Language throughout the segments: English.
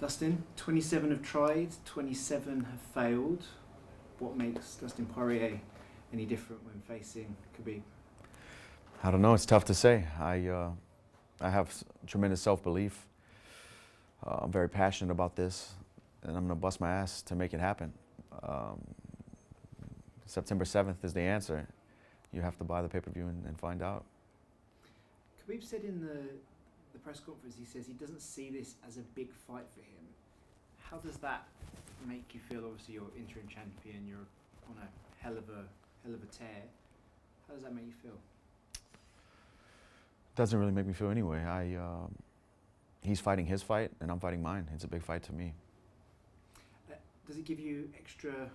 Dustin, 27 have tried, 27 have failed. What makes Dustin Poirier any different when facing Khabib? I don't know. It's tough to say. I have tremendous self-belief. I'm very passionate about this, and I'm going to bust my ass to make it happen. September 7th is the answer. You have to buy the pay-per-view and find out. Khabib said in the press conference, he says he doesn't see this as a big fight for him. How does that make you feel? Obviously, you're interim champion. You're on a hell of a tear. How does that make you feel? Doesn't really make me feel anyway. He's fighting his fight, and I'm fighting mine. It's a big fight to me. Does it give you extra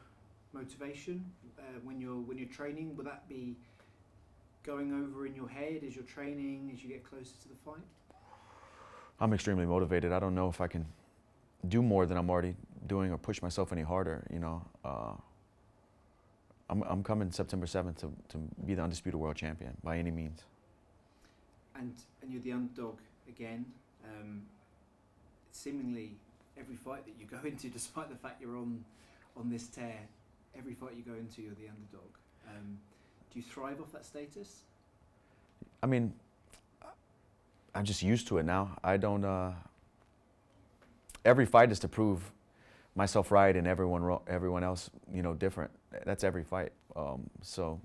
motivation when you're training? Will that be going over in your head as you're training, as you get closer to the fight? I'm extremely motivated. I don't know if I can do more than I'm already doing or push myself any harder. You know, I'm coming September 7th to be the undisputed world champion by any means. And you're the underdog again. Seemingly every fight that you go into, despite the fact you're on this tear, every fight you go into, you're the underdog. Do you thrive off that status? I mean, I'm just used to it now. I don't. Every fight is to prove myself right and everyone else, you know, different. That's every fight. So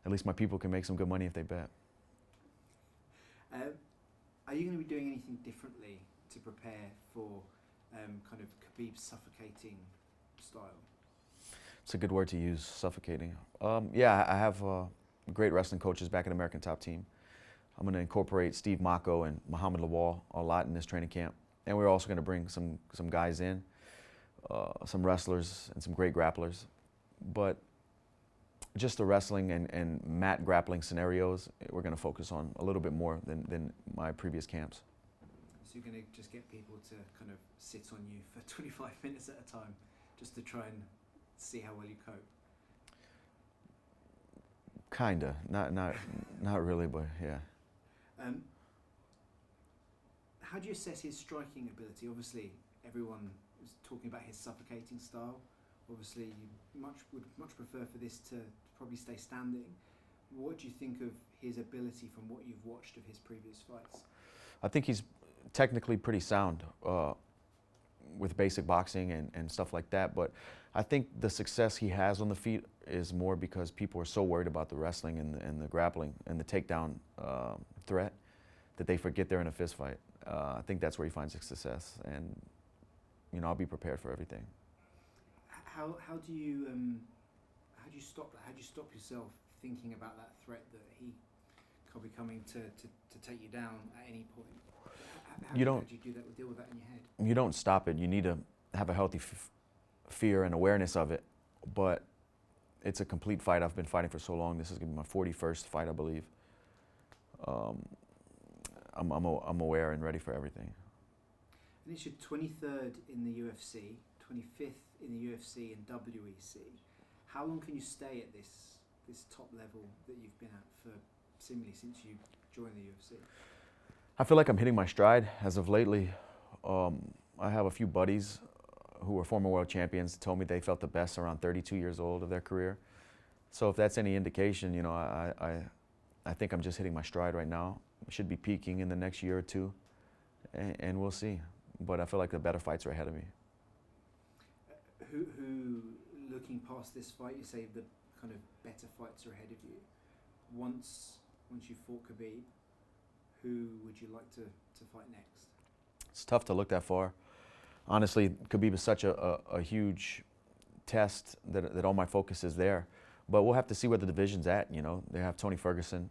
at least my people can make some good money if they bet. Are you going to be doing anything differently to prepare for kind of Khabib's suffocating style? It's a good word to use, suffocating. Yeah, I have great wrestling coaches back in American Top Team. I'm going to incorporate Steve Mako and Muhammad Lawal a lot in this training camp. And we're also going to bring some guys in, some wrestlers and some great grapplers. But just the wrestling and mat grappling scenarios, we're going to focus on a little bit more than my previous camps. So you're going to just get people to kind of sit on you for 25 minutes at a time, just to try and see how well you cope? Kinda, not really, but yeah. How do you assess his striking ability? Obviously, everyone is talking about his suffocating style. Obviously, you would much prefer for this to probably stay standing. What do you think of his ability from what you've watched of his previous fights? I think he's technically pretty sound with basic boxing and stuff like that, but I think the success he has on the feet is more because people are so worried about the wrestling and the grappling and the takedown threat that they forget they're in a fist fight. I think that's where he finds his success, and you know, I'll be prepared for everything. How do you stop that? How do you stop yourself thinking about that threat that he could be coming to take you down at any point? How do you do that? Deal with that in your head? You don't stop it. You need to have a healthy fear and awareness of it. But it's a complete fight. I've been fighting for so long. This is going to be my 41st fight, I believe. I'm aware and ready for everything. And it's your 23rd in the UFC, 25th in the UFC and WEC. How long can you stay at this top level that you've been at for seemingly since you joined the UFC? I feel like I'm hitting my stride as of lately. I have a few buddies who were former world champions told me they felt the best around 32 years old of their career. So if that's any indication, you know, I think I'm just hitting my stride right now. I should be peaking in the next year or two, and we'll see. But I feel like the better fights are ahead of me. Who looking past this fight, you say the kind of better fights are ahead of you. Once you fought Khabib, who would you like to fight next? It's tough to look that far. Honestly, Khabib is such a huge test that all my focus is there. But we'll have to see where the division's at. You know, they have Tony Ferguson.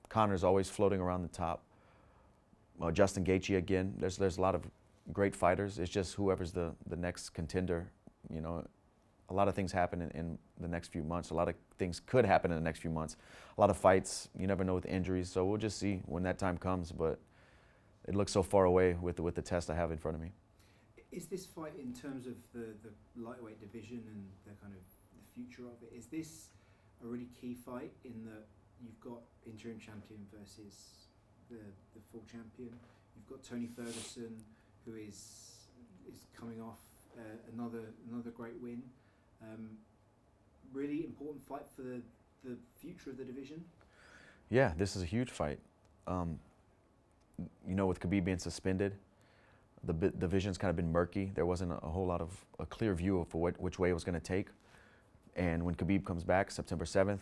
Conor's always floating around the top. Justin Gaethje again. There's a lot of great fighters. It's just whoever's the next contender. You know, a lot of things happen in the next few months. A lot of things could happen in the next few months. A lot of fights. You never know with injuries. So we'll just see when that time comes. But it looks so far away with the test I have in front of me. Is this fight, in terms of the lightweight division and the kind of the future of it, is this a really key fight in that you've got interim champion versus the full champion? You've got Tony Ferguson, who is coming off another great win. Really important fight for the future of the division. Yeah, this is a huge fight. With Khabib being suspended, the division's kind of been murky. There wasn't a whole lot of a clear view of which way it was going to take. And when Khabib comes back September 7th,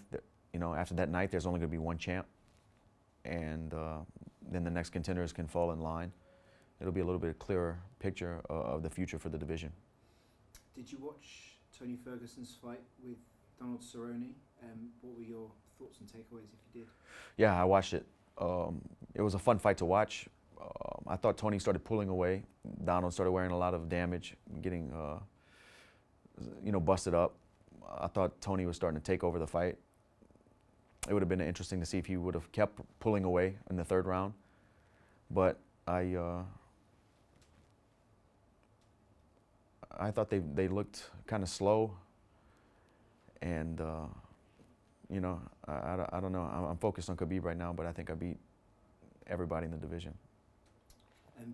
after that night, there's only going to be one champ. And then the next contenders can fall in line. It'll be a little bit clearer picture of the future for the division. Did you watch Tony Ferguson's fight with Donald Cerrone? What were your thoughts and takeaways if you did? Yeah, I watched it. It was a fun fight to watch. I thought Tony started pulling away. Donald started wearing a lot of damage, getting busted up. I thought Tony was starting to take over the fight. It would have been interesting to see if he would have kept pulling away in the third round. But I thought they looked kind of slow. And, I don't know. I'm focused on Khabib right now, but I think I beat everybody in the division.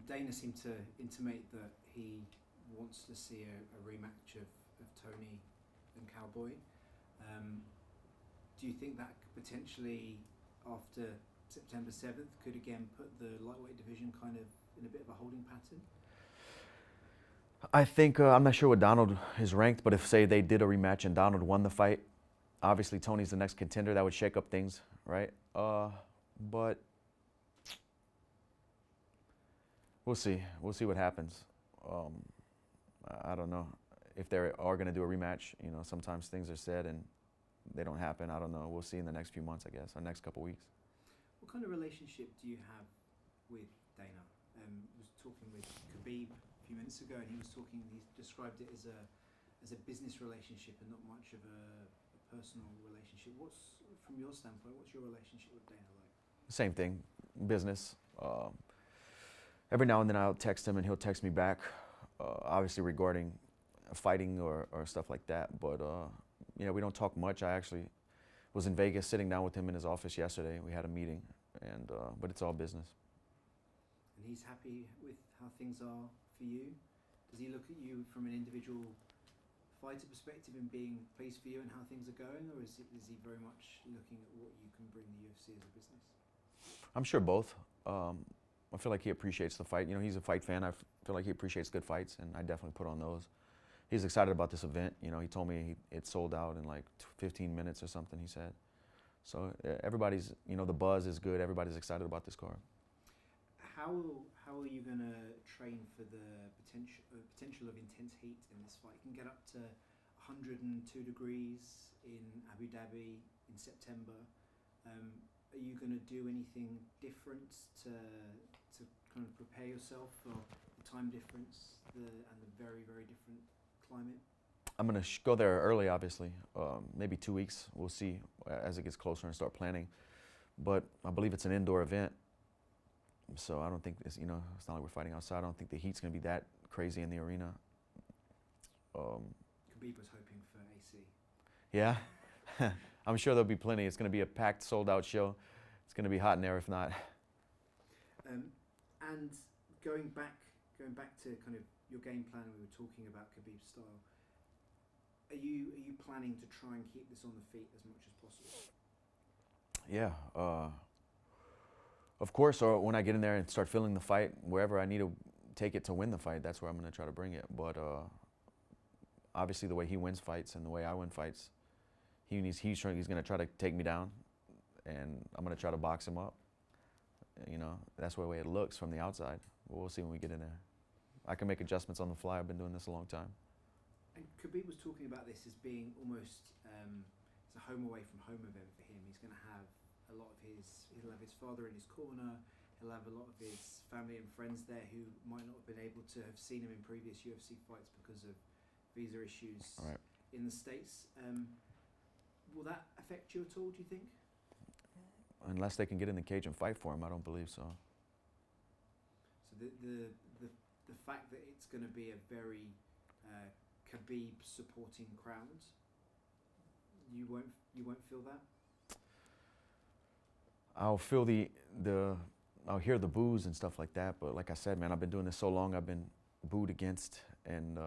Dana seemed to intimate that he wants to see a rematch of Tony and Cowboy. Do you think that potentially, after September 7th, could again put the lightweight division kind of in a bit of a holding pattern? I think, I'm not sure what Donald is ranked, but if, say, they did a rematch and Donald won the fight, obviously Tony's the next contender. That would shake up things, right? But we'll see. We'll see what happens. I don't know if they are going to do a rematch. Sometimes things are said and they don't happen. I don't know. We'll see in the next few months, I guess, or next couple weeks. What kind of relationship do you have with Dana? I was talking with Khabib a few minutes ago, and he described it as a business relationship and not much of a personal relationship. From your standpoint, what's your relationship with Dana like? Same thing, business. Every now and then I'll text him and he'll text me back, obviously regarding fighting or stuff like that. But we don't talk much. I actually was in Vegas sitting down with him in his office yesterday. We had a meeting, but it's all business. And he's happy with how things are for you? Does he look at you from an individual fighter perspective and being pleased for you and how things are going, or is he very much looking at what you can bring the UFC as a business? I'm sure both. I feel like he appreciates the fight. He's a fight fan. I feel like he appreciates good fights, and I definitely put on those. He's excited about this event. He told me it sold out in like 15 minutes or something, he said. So everybody's, the buzz is good. Everybody's excited about this card. How are you going to train for the potential of intense heat in this fight? You can get up to 102 degrees in Abu Dhabi in September. Are you going to do anything different to kind of prepare yourself for the time difference and the very, very different climate? I'm going to go there early, obviously, maybe 2 weeks. We'll see as it gets closer and start planning. But I believe it's an indoor event, so I don't think it's not like we're fighting outside. I don't think the heat's going to be that crazy in the arena. Khabib was hoping for AC. Yeah, I'm sure there'll be plenty. It's going to be a packed, sold-out show. It's going to be hot in there, if not. And going back to kind of your game plan, we were talking about Khabib's style. Are you planning to try and keep this on the feet as much as possible? Yeah, of course. Or when I get in there and start feeling the fight, wherever I need to take it to win the fight, that's where I'm going to try to bring it. But obviously, the way he wins fights and the way I win fights, he's going to try to take me down, and I'm going to try to box him up. That's the way it looks from the outside. But we'll see when we get in there. I can make adjustments on the fly. I've been doing this a long time. And Khabib was talking about this as being almost it's a home away from home event for him. He's going to have he'll have his father in his corner. He'll have a lot of his family and friends there who might not have been able to have seen him in previous UFC fights because of visa issues in the States. Will that affect you at all, do you think? Unless they can get in the cage and fight for him, I don't believe so. So the fact that it's going to be a very Khabib supporting crowd, you won't feel that? I'll feel the I'll hear the boos and stuff like that. But like I said, man, I've been doing this so long. I've been booed against and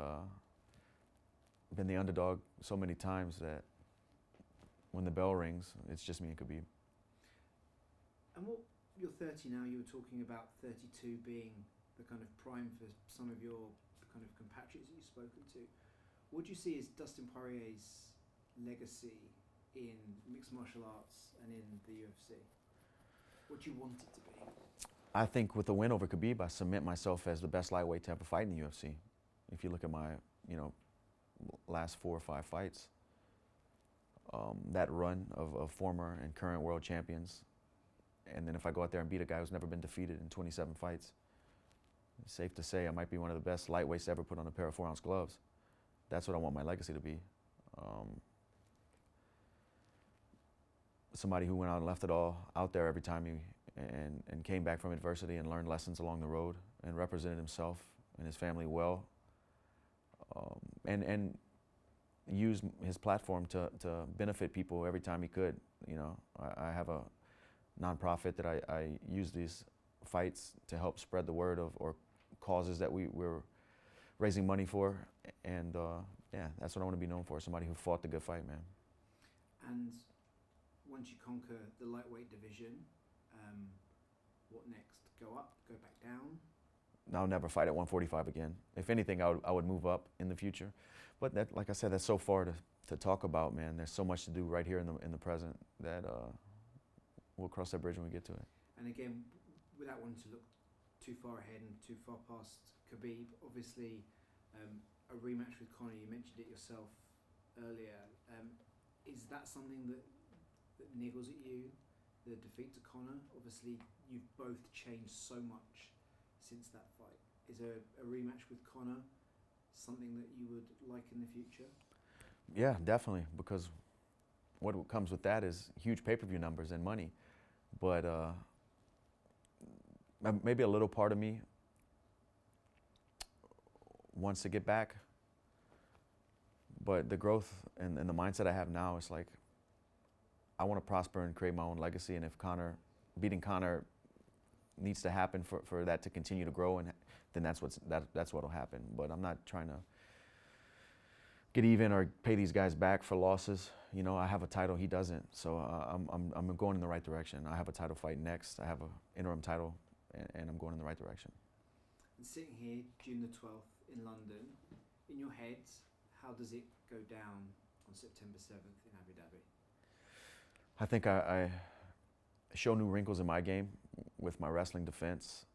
been the underdog so many times that when the bell rings, it's just me and Khabib. And what, you're 30 now, you were talking about 32 being the kind of prime for some of your kind of compatriots that you've spoken to. What do you see as Dustin Poirier's legacy in mixed martial arts and in the UFC? What do you want it to be? I think with the win over Khabib, I cement myself as the best lightweight to ever fight in the UFC. If you look at my, last 4 or 5 fights, that run of former and current world champions, and then if I go out there and beat a guy who's never been defeated in 27 fights, it's safe to say I might be one of the best lightweights to ever put on a pair of 4-ounce gloves. That's what I want my legacy to be. Somebody who went out and left it all out there every time and came back from adversity and learned lessons along the road and represented himself and his family well, and used his platform to benefit people every time he could. I have a nonprofit that I use these fights to help spread the word of or causes that we're raising money for, and yeah, that's what I want to be known for, somebody who fought the good fight, man. And once you conquer the lightweight division, what next? Go up, go back down? I'll never fight at 145 again. If anything, I would move up in the future. But that, like I said, that's so far to talk about, man. There's so much to do right here in the present that we'll cross that bridge when we get to it. And again, without wanting to look too far ahead and too far past Khabib, obviously a rematch with Conor, you mentioned it yourself earlier. Is that something that niggles at you, the defeat to Conor? Obviously, you've both changed so much since that fight. Is a rematch with Conor something that you would like in the future? Yeah, definitely, because what comes with that is huge pay-per-view numbers and money. But maybe a little part of me wants to get back. But the growth and the mindset I have now is like, I want to prosper and create my own legacy. And if beating Conor needs to happen for that to continue to grow, and then that's what'll happen. But I'm not trying to get even or pay these guys back for losses. I have a title, he doesn't. So I'm going in the right direction. I have a title fight next. I have an interim title, and I'm going in the right direction. And sitting here, June the 12th in London, in your head, how does it go down on September 7th in Abu Dhabi? I think I show new wrinkles in my game with my wrestling defense,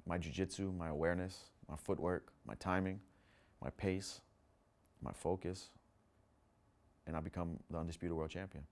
my jiu-jitsu, my awareness, my footwork, my timing, my pace, my focus, and I become the undisputed world champion.